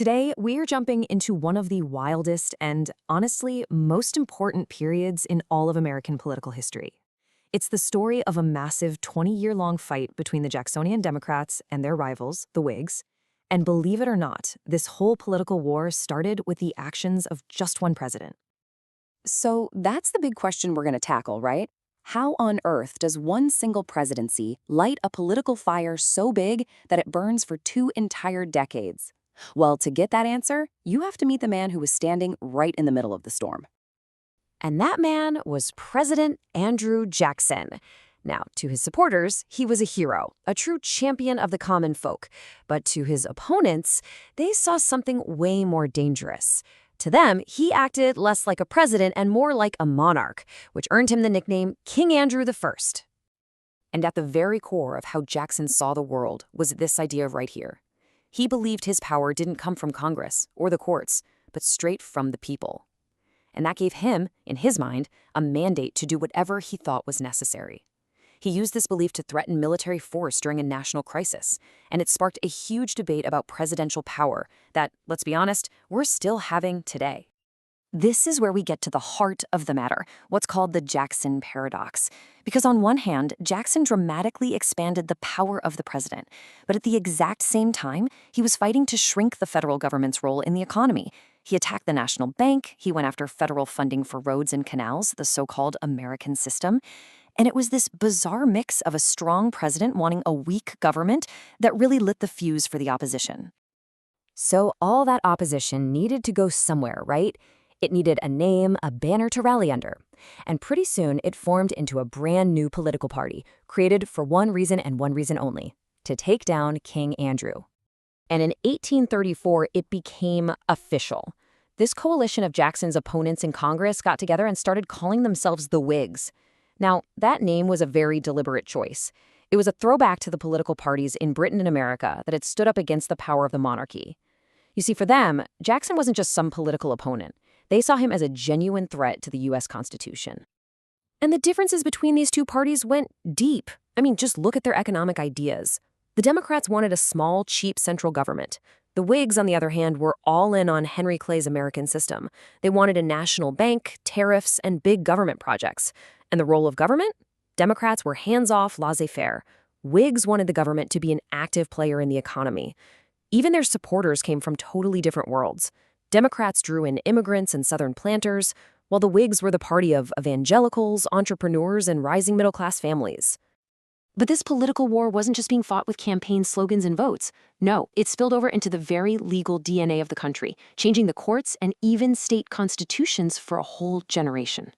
Today, we're jumping into one of the wildest and, honestly, most important periods in all of American political history. It's the story of a massive 20-year-long fight between the Jacksonian Democrats and their rivals, the Whigs. And believe it or not, this whole political war started with the actions of just one president. So that's the big question we're going to tackle, right? How on earth does one single presidency light a political fire so big that it burns for 2 entire decades? Well, to get that answer, you have to meet the man who was standing right in the middle of the storm. And that man was President Andrew Jackson. Now, to his supporters, he was a hero, a true champion of the common folk. But to his opponents, they saw something way more dangerous. To them, he acted less like a president and more like a monarch, which earned him the nickname King Andrew I. And at the very core of how Jackson saw the world was this idea right here. He believed his power didn't come from Congress or the courts, but straight from the people. And that gave him, in his mind, a mandate to do whatever he thought was necessary. He used this belief to threaten military force during a national crisis, and it sparked a huge debate about presidential power that, let's be honest, we're still having today. This is where we get to the heart of the matter, what's called the Jackson paradox. Because on one hand, Jackson dramatically expanded the power of the president, but at the exact same time, he was fighting to shrink the federal government's role in the economy. He attacked the national bank, he went after federal funding for roads and canals, the so-called American system, and it was this bizarre mix of a strong president wanting a weak government that really lit the fuse for the opposition. So all that opposition needed to go somewhere, right? It needed a name, a banner to rally under. And pretty soon, it formed into a brand new political party, created for one reason and one reason only, to take down King Andrew. And in 1834, it became official. This coalition of Jackson's opponents in Congress got together and started calling themselves the Whigs. Now, that name was a very deliberate choice. It was a throwback to the political parties in Britain and America that had stood up against the power of the monarchy. You see, for them, Jackson wasn't just some political opponent. They saw him as a genuine threat to the U.S. Constitution. And the differences between these two parties went deep. I mean, just look at their economic ideas. The Democrats wanted a small, cheap central government. The Whigs, on the other hand, were all in on Henry Clay's American system. They wanted a national bank, tariffs, and big government projects. And the role of government? Democrats were hands-off, laissez-faire. Whigs wanted the government to be an active player in the economy. Even their supporters came from totally different worlds. Democrats drew in immigrants and Southern planters, while the Whigs were the party of evangelicals, entrepreneurs, and rising middle-class families. But this political war wasn't just being fought with campaign slogans and votes. No, it spilled over into the very legal DNA of the country, changing the courts and even state constitutions for a whole generation.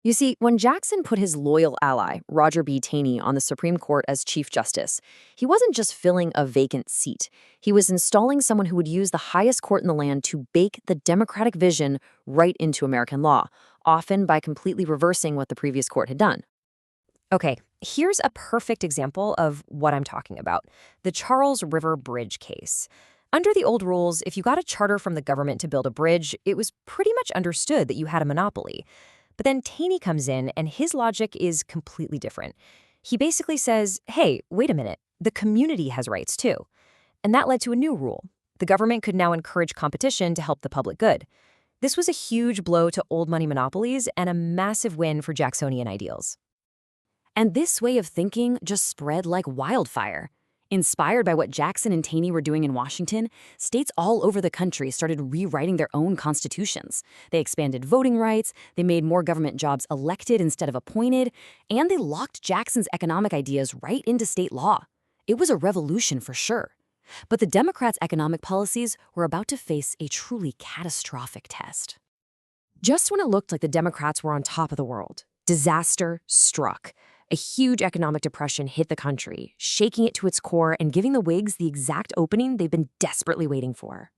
You see, when Jackson put his loyal ally, Roger B. Taney, on the Supreme Court as Chief Justice, he wasn't just filling a vacant seat. He was installing someone who would use the highest court in the land to bake the democratic vision right into American law, often by completely reversing what the previous court had done. Okay, here's a perfect example of what I'm talking about, the Charles River Bridge case. Under the old rules, if you got a charter from the government to build a bridge, it was pretty much understood that you had a monopoly. But then Taney comes in, and his logic is completely different. He basically says, hey, wait a minute, the community has rights too. And that led to a new rule. The government could now encourage competition to help the public good. This was a huge blow to old money monopolies and a massive win for Jacksonian ideals. And this way of thinking just spread like wildfire. Inspired by what Jackson and Taney were doing in Washington, states all over the country started rewriting their own constitutions. They expanded voting rights, they made more government jobs elected instead of appointed, and they locked Jackson's economic ideas right into state law. It was a revolution for sure. But the Democrats' economic policies were about to face a truly catastrophic test. Just when it looked like the Democrats were on top of the world, disaster struck. A huge economic depression hit the country, shaking it to its core and giving the Whigs the exact opening they've been desperately waiting for.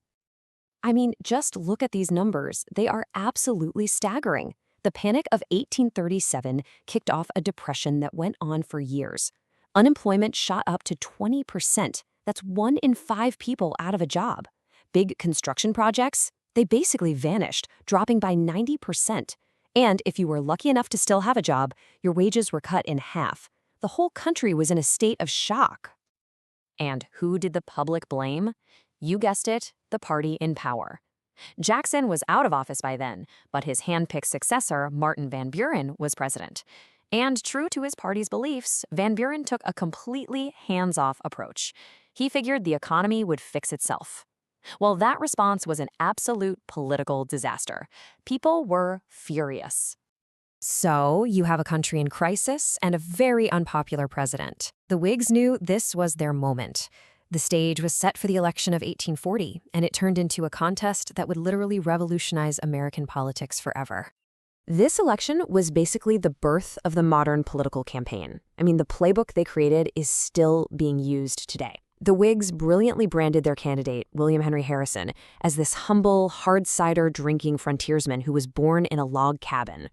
I mean, just look at these numbers. They are absolutely staggering. The Panic of 1837 kicked off a depression that went on for years. Unemployment shot up to 20%. That's 1 in 5 people out of a job. Big construction projects, they basically vanished, dropping by 90%. And if you were lucky enough to still have a job, your wages were cut in half. The whole country was in a state of shock. And who did the public blame? You guessed it, the party in power. Jackson was out of office by then, but his hand-picked successor, Martin Van Buren, was president. And true to his party's beliefs, Van Buren took a completely hands-off approach. He figured the economy would fix itself. Well, that response was an absolute political disaster. People were furious. So, you have a country in crisis and a very unpopular president. The Whigs knew this was their moment. The stage was set for the election of 1840, and it turned into a contest that would literally revolutionize American politics forever. This election was basically the birth of the modern political campaign. I mean, the playbook they created is still being used today. The Whigs brilliantly branded their candidate, William Henry Harrison, as this humble, hard cider drinking frontiersman who was born in a log cabin.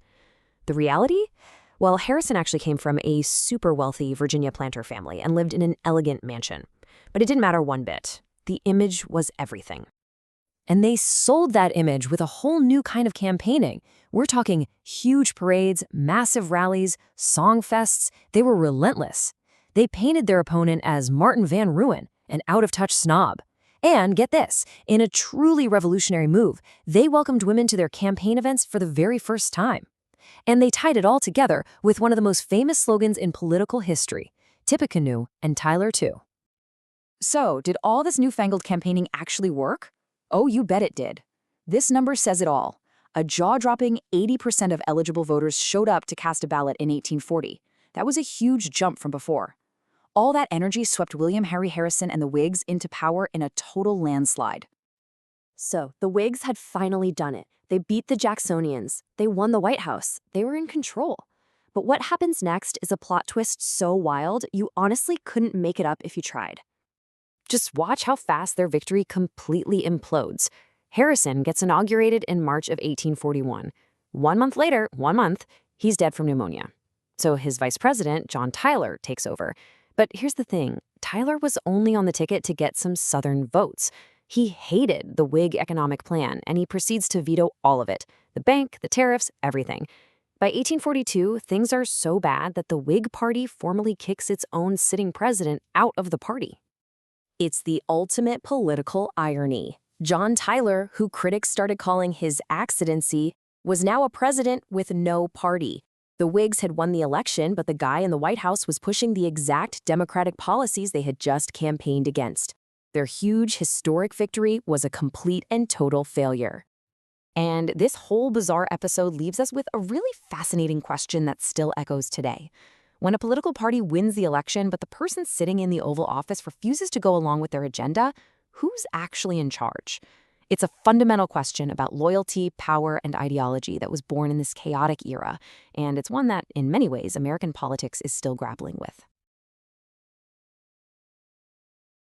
The reality? Well, Harrison actually came from a super wealthy Virginia planter family and lived in an elegant mansion. But it didn't matter one bit. The image was everything. And they sold that image with a whole new kind of campaigning. We're talking huge parades, massive rallies, song fests. They were relentless. They painted their opponent as Martin Van Ruin, an out-of-touch snob. And get this, in a truly revolutionary move, they welcomed women to their campaign events for the very first time. And they tied it all together with one of the most famous slogans in political history, Tippecanoe and Tyler too. So, did all this newfangled campaigning actually work? Oh, you bet it did. This number says it all. A jaw-dropping 80% of eligible voters showed up to cast a ballot in 1840. That was a huge jump from before. All that energy swept William Henry Harrison and the Whigs into power in a total landslide. So, the Whigs had finally done it. They beat the Jacksonians. They won the White House. They were in control. But what happens next is a plot twist so wild, you honestly couldn't make it up if you tried. Just watch how fast their victory completely implodes. Harrison gets inaugurated in March of 1841. 1 month later, he's dead from pneumonia. So his vice president, John Tyler, takes over. But here's the thing, Tyler was only on the ticket to get some Southern votes. He hated the Whig economic plan, and he proceeds to veto all of it. The bank, the tariffs, everything. By 1842, things are so bad that the Whig Party formally kicks its own sitting president out of the party. It's the ultimate political irony. John Tyler, who critics started calling his accidency, was now a president with no party. The Whigs had won the election, but the guy in the White House was pushing the exact Democratic policies they had just campaigned against. Their huge, historic victory was a complete and total failure. And this whole bizarre episode leaves us with a really fascinating question that still echoes today. When a political party wins the election, but the person sitting in the Oval Office refuses to go along with their agenda, who's actually in charge? It's a fundamental question about loyalty, power, and ideology that was born in this chaotic era, and it's one that, in many ways, American politics is still grappling with.